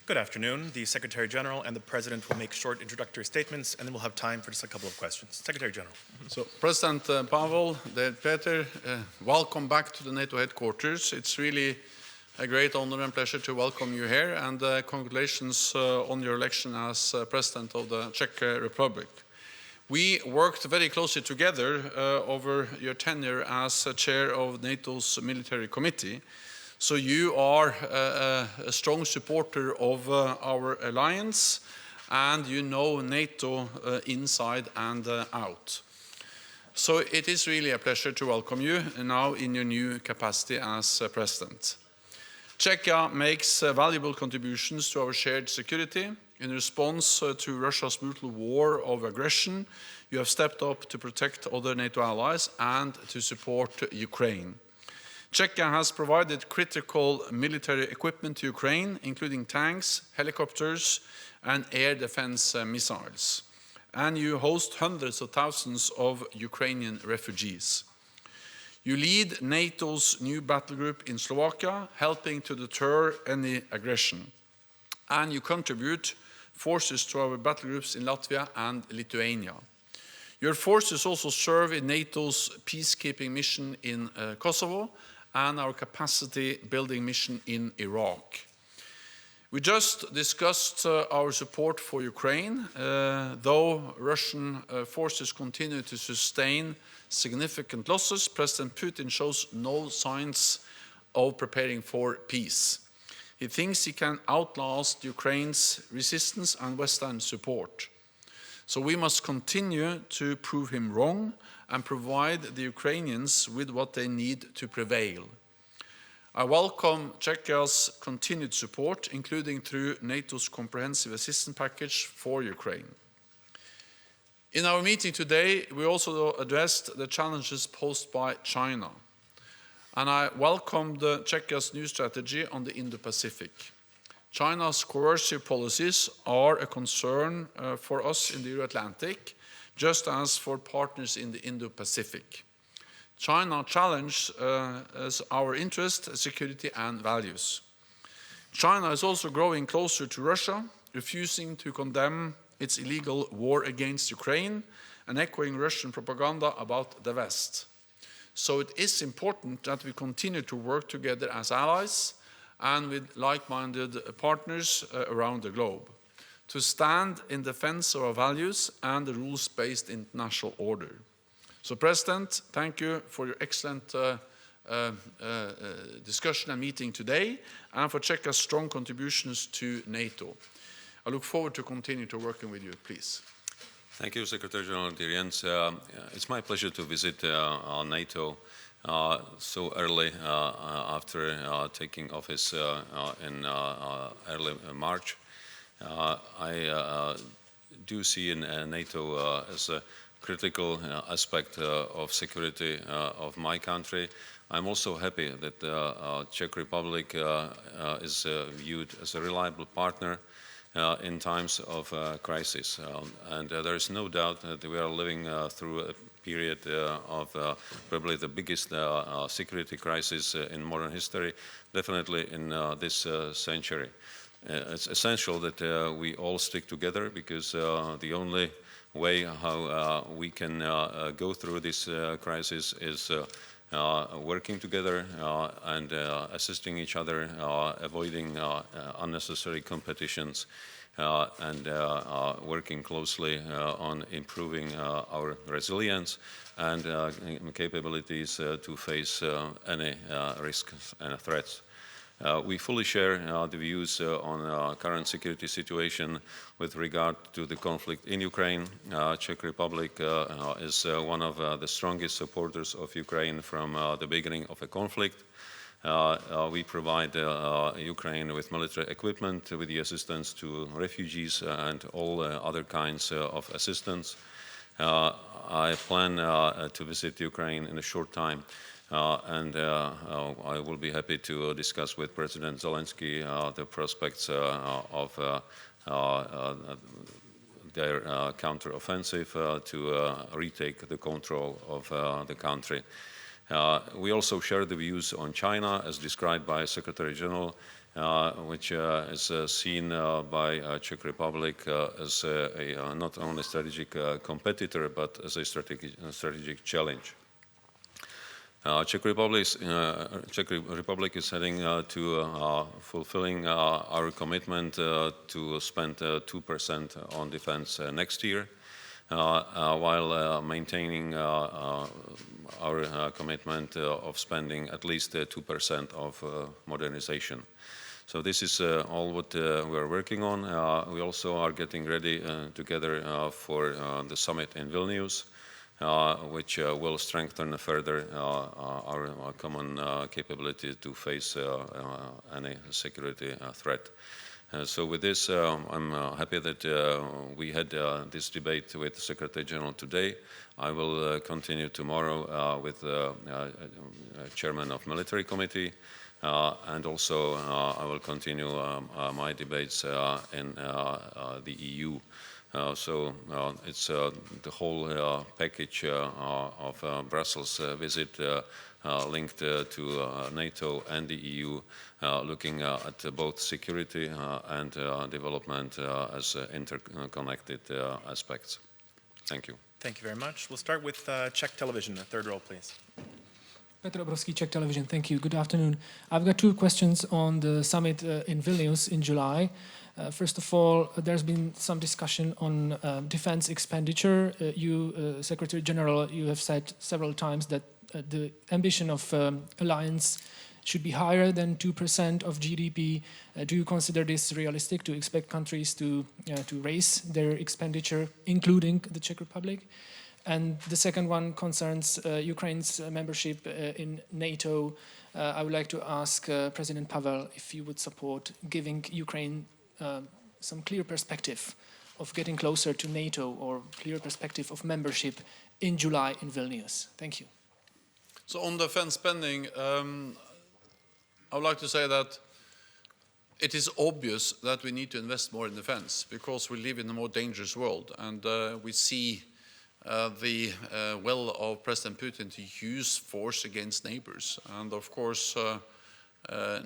Good afternoon. The Secretary General and the President will make short introductory statements, and then we'll have time for just a couple of questions. Secretary General. So, President Pavel, dear Peter, welcome back to the NATO headquarters. It's really a great honor and pleasure to welcome you here, and congratulations on your election as President of the Czech Republic. We worked very closely together over your tenure as chair of NATO's military committee. So you are a strong supporter of our alliance, and you know NATO inside and out. So it is really a pleasure to welcome you now in your new capacity as president. Czechia makes valuable contributions to our shared security. In response to Russia's brutal war of aggression, you have stepped up to protect other NATO allies and to support Ukraine. Czechia has provided critical military equipment to Ukraine, including tanks, helicopters, and air defense missiles. And you host hundreds of thousands of Ukrainian refugees. You lead NATO's new battle group in Slovakia, helping to deter any aggression. And you contribute forces to our battle groups in Latvia and Lithuania. Your forces also serve in NATO's peacekeeping mission in Kosovo and our capacity building mission in Iraq. We just discussed our support for Ukraine, though Russian forces continue to sustain significant losses. President Putin shows no signs of preparing for peace. He thinks he can outlast Ukraine's resistance and Western support. So we must continue to prove him wrong and provide the Ukrainians with what they need to prevail. I welcome Czechia's continued support, including through NATO's comprehensive assistance package for Ukraine. In our meeting today, we also addressed the challenges posed by China. And I welcomed Czechia's new strategy on the Indo-Pacific. China's coercive policies are a concern for us in the Euro-Atlantic, just as for partners in the Indo-Pacific. China challenges our interests, security, and values. China is also growing closer to Russia, refusing to condemn its illegal war against Ukraine and echoing Russian propaganda about the West. So it is important that we continue to work together as allies and with like-minded partners around the globe to stand in defense of our values and the rules-based international order. So, President, thank you for your excellent discussion and meeting today and for Czechia's strong contributions to NATO. I look forward to continue to working with you, please. Thank you, Secretary General dear Jens. It's my pleasure to visit NATO so early after taking office in early March. I do see in NATO as a critical aspect of security of my country. I'm also happy that the Czech Republic is viewed as a reliable partner in times of crisis. And there is no doubt that we are living through a period of probably the biggest security crisis in modern history, definitely in this century. It's essential that we all stick together because the only way how we can go through this crisis is working together and assisting each other, avoiding unnecessary competitions, and working closely on improving our resilience and capabilities to face any risks and threats. We fully share the views on current security situation with regard to the conflict in Ukraine. Czech Republic is one of the strongest supporters of Ukraine from the beginning of the conflict. We provide Ukraine with military equipment with the assistance to refugees and all other kinds of assistance. I plan to visit Ukraine in a short time. And I will be happy to discuss with President Zelensky the prospects of their counter-offensive to retake the control of the country. We also share the views on China as described by Secretary General. which is seen by Czech Republic as a not only strategic competitor, but as a strategic challenge. Czech Republic is heading to fulfilling our commitment to spend 2% on defense next year, while maintaining our commitment of spending at least 2% of modernization. So this is all what we are working on. We also are getting ready together for the summit in Vilnius, which will strengthen further our common capability to face any security threat. So with this, I'm happy that we had this debate with the Secretary General today. I will continue tomorrow with the Chairman of Military Committee, and also I will continue my debates in the EU. So it's the whole package of Brussels visit linked to NATO and the EU, looking at both security and development as interconnected aspects. Thank you. Thank you very much. We'll start with Czech television, the third row, please. Petr Obrovský, Czech television. Thank you. Good afternoon. I've got two questions on the summit in Vilnius in July. First of all, there's been some discussion on defense expenditure. You, Secretary General, you have said several times that the ambition of alliance should be higher than 2% of GDP. Do you consider this realistic, to expect countries to raise their expenditure, including the Czech Republic? And the second one concerns Ukraine's membership in NATO. I would like to ask President Pavel if you would support giving Ukraine some clear perspective of getting closer to NATO, or clear perspective of membership in July in Vilnius. Thank you. So on defense spending, I would like to say that it is obvious that we need to invest more in defense, because we live in a more dangerous world, and we see the will of President Putin to use force against neighbors. And of course,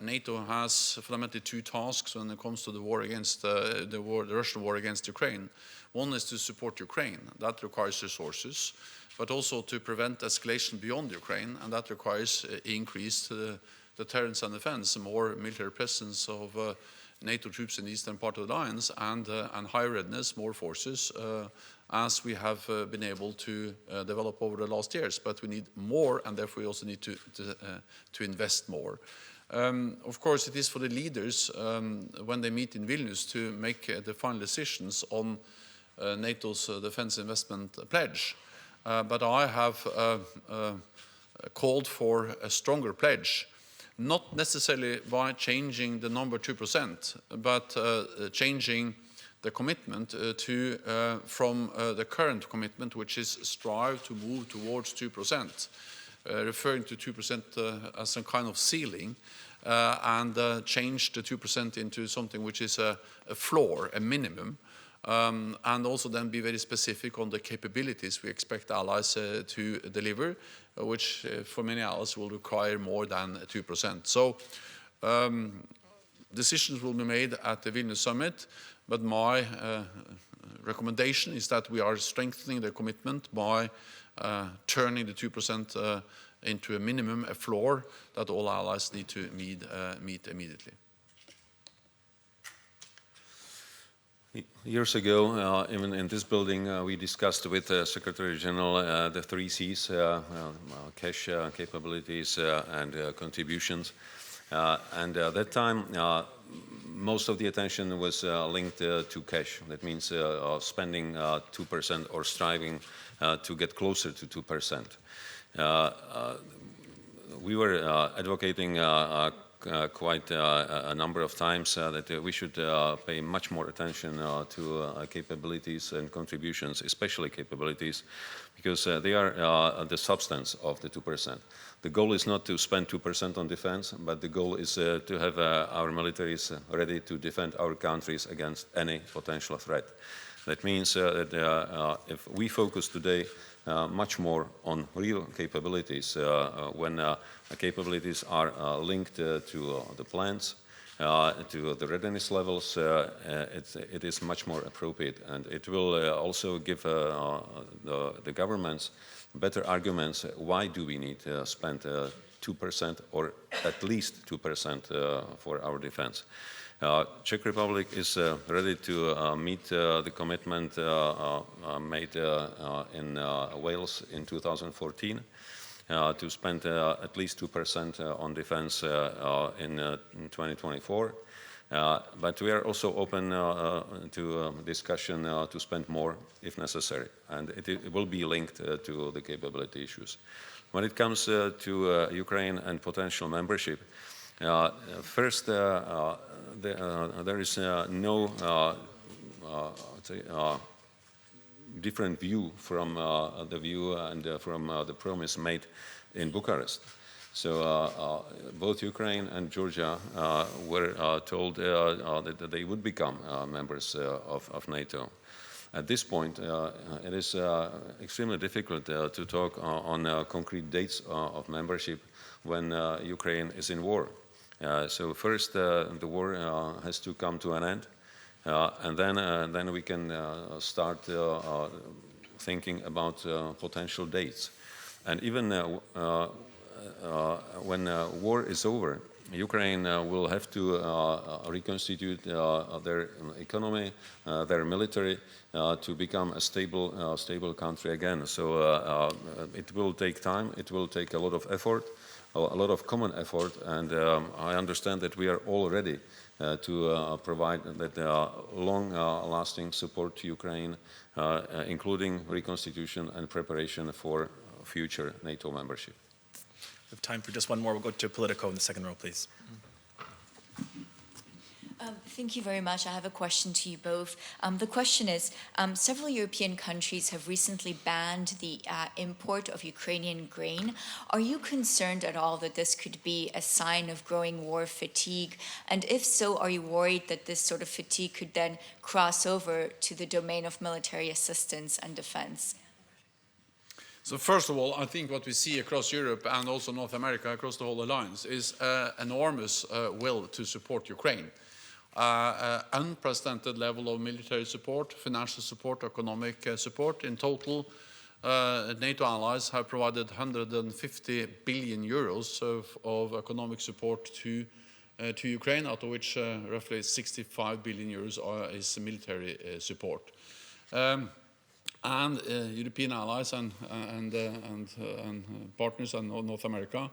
NATO has fundamentally two tasks when it comes to the war against the Russian war against Ukraine. One is to support Ukraine. That requires resources, but also to prevent escalation beyond Ukraine, and that requires increased deterrence and defense, more military presence of NATO troops in the eastern part of the alliance, and higher readiness, more forces, as we have been able to develop over the last years. But we need more, and therefore we also need to invest more. Of course, it is for the leaders when they meet in Vilnius to make the final decisions on NATO's defense investment pledge. But I have called for a stronger pledge, not necessarily by changing the number 2%, but changing the commitment from the current commitment, which is strive to move towards 2%, referring to 2% as some kind of ceiling, and change the 2% into something which is a floor, a minimum, and also then be very specific on the capabilities we expect allies to deliver, which for many allies will require more than 2%. So decisions will be made at the Vilnius summit, but my recommendation is that we are strengthening the commitment by turning the 2% into a minimum, a floor that all allies need to meet immediately. Years ago, even in this building, we discussed with the Secretary General the 3 C's, cash, capabilities, and contributions. And at that time, most of the attention was linked to cash. That means spending 2% or striving to get closer to 2%. We were advocating quite a number of times that we should pay much more attention to capabilities and contributions, especially capabilities, because they are the substance of the 2%. The goal is not to spend 2% on defense, but the goal is to have our militaries ready to defend our countries against any potential threat. That means that if we focus today much more on real capabilities, when capabilities are linked to the plans, to the readiness levels, it is much more appropriate, and it will also give the governments better arguments. Why do we need to spend 2% or at least 2% for our defense? Czech Republic is ready to meet the commitment made in Wales in 2014 to spend at least 2% on defense in 2024. But we are also open to discussion to spend more if necessary, and it will be linked to the capability issues. When it comes to Ukraine and potential membership, first, there is no different view from the view and from the promise made in Bucharest. So both Ukraine and Georgia were told that they would become members of NATO. At this point, it is extremely difficult to talk on concrete dates of membership when Ukraine is in war. So first, the war has to come to an end, and then we can start thinking about potential dates. And even when war is over, Ukraine will have to reconstitute their economy, their military, to become a stable country again. So it will take time. It will take a lot of effort, a lot of common effort, and I understand that we are all ready to provide that long-lasting support to Ukraine, including reconstitution and preparation for future NATO membership. We have time for just one more. We'll go to Politico in the second row, please. Thank you very much. I have a question to you both. The question is, several European countries have recently banned the import of Ukrainian grain. Are you concerned at all that this could be a sign of growing war fatigue? And if so, are you worried that this sort of fatigue could then cross over to the domain of military assistance and defense? So first of all, I think what we see across Europe and also North America, across the whole alliance, is enormous will to support Ukraine. Unprecedented level of military support, financial support, economic support. In total, NATO allies have provided 150 billion euros of economic support to Ukraine, out of which roughly 65 billion euros is military support. And European allies and partners and North American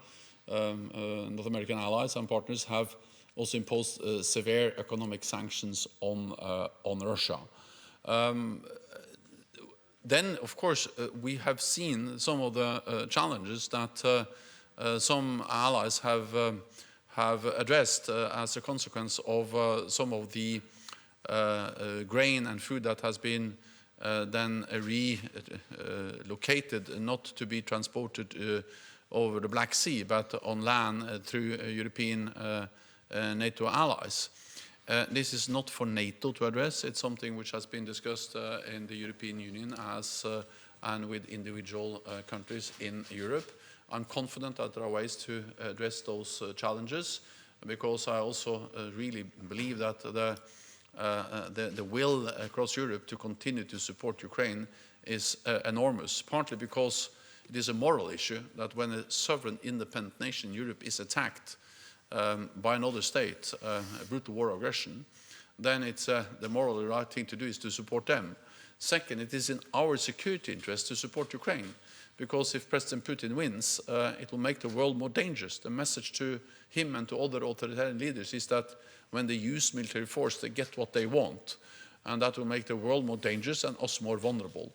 allies and partners have also imposed severe economic sanctions on Russia. Then, of course, we have seen some of the challenges that some allies have addressed as a consequence of some of the grain and food that has been then relocated, not to be transported over the Black Sea, but on land through European NATO allies. This is not for NATO to address. It's something which has been discussed in the European Union and with individual countries in Europe. I'm confident that there are ways to address those challenges, because I also really believe that the will across Europe to continue to support Ukraine is enormous, partly because it is a moral issue that when a sovereign independent nation, Europe, is attacked by another state, a brutal war aggression, then it's the morally right thing to do is to support them. Second, it is in our security interest to support Ukraine, because if President Putin wins, it will make the world more dangerous. The message to him and to other authoritarian leaders is that when they use military force, they get what they want, and that will make the world more dangerous and us more vulnerable.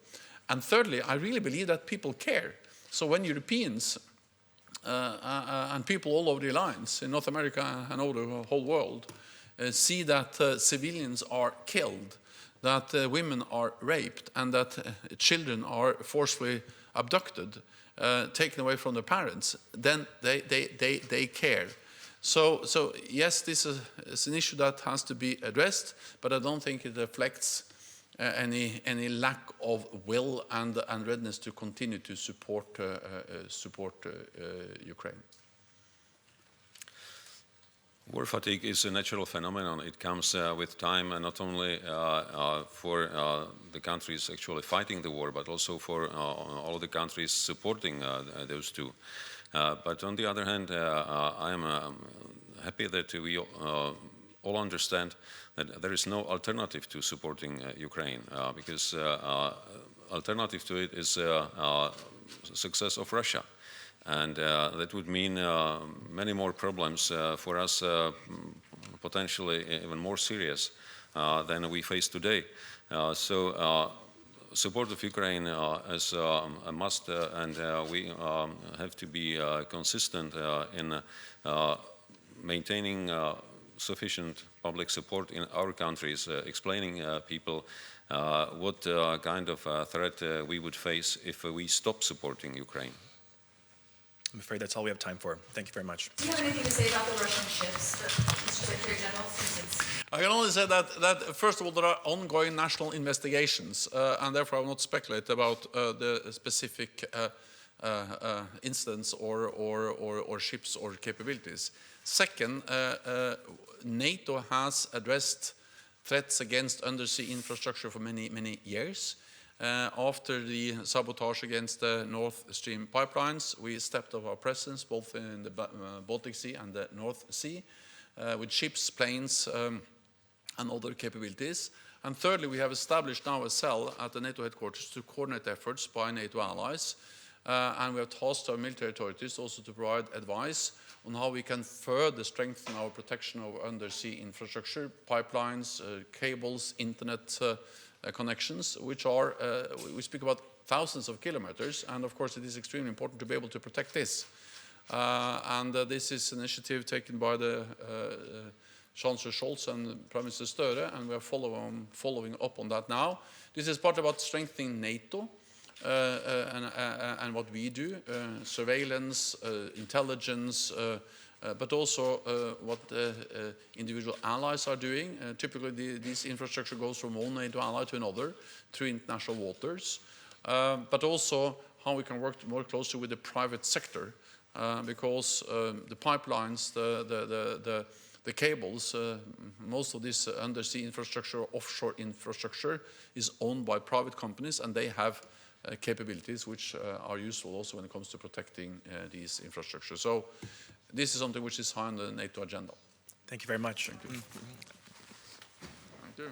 And thirdly, I really believe that people care. So when Europeans and people all over the alliance, in North America and over the whole world, see that civilians are killed, that women are raped, and that children are forcefully abducted, taken away from their parents, then they care. So yes, this is an issue that has to be addressed, but I don't think it reflects any lack of will and readiness to continue to support Ukraine. War fatigue is a natural phenomenon. It comes with time, and not only for the countries actually fighting the war, but also for all the countries supporting those two. But on the other hand, I am happy that we all understand that there is no alternative to supporting Ukraine, because alternative to it is success of Russia. And that would mean many more problems for us, potentially even more serious than we face today. So support of Ukraine is a must, and we have to be consistent in maintaining sufficient public support in our countries, explaining people what kind of threat we would face if we stop supporting Ukraine. I'm afraid that's all we have time for. Thank you very much. Do you have anything to say about the Russian ships, Mr. Secretary General, since it's... I can only say that first of all, there are ongoing national investigations, and therefore I will not speculate about the specific incidents or ships or capabilities. Second, NATO has addressed threats against undersea infrastructure for many years. After the sabotage against the North Stream pipelines, we stepped up our presence both in the Baltic Sea and the North Sea with ships, planes, and other capabilities. And thirdly, we have established now a cell at the NATO headquarters to coordinate efforts by NATO allies. And we have tasked our military authorities also to provide advice on how we can further strengthen our protection of undersea infrastructure, pipelines, cables, internet connections, which are, we speak about thousands of kilometers, and of course it is extremely important to be able to protect this. This is an initiative taken by the Chancellor Scholz and Prime Minister Støre, and we are following up on that now. This is part about strengthening NATO and what we do, surveillance, intelligence, but also what individual allies are doing. Typically, this infrastructure goes from one NATO ally to another through international waters, but also how we can work more closely with the private sector, because the pipelines, the cables, most of this undersea infrastructure, offshore infrastructure, is owned by private companies, and they have capabilities which are useful also when it comes to protecting these infrastructures. So this is something which is high on the NATO agenda. Thank you very much. Thank you. Thank you.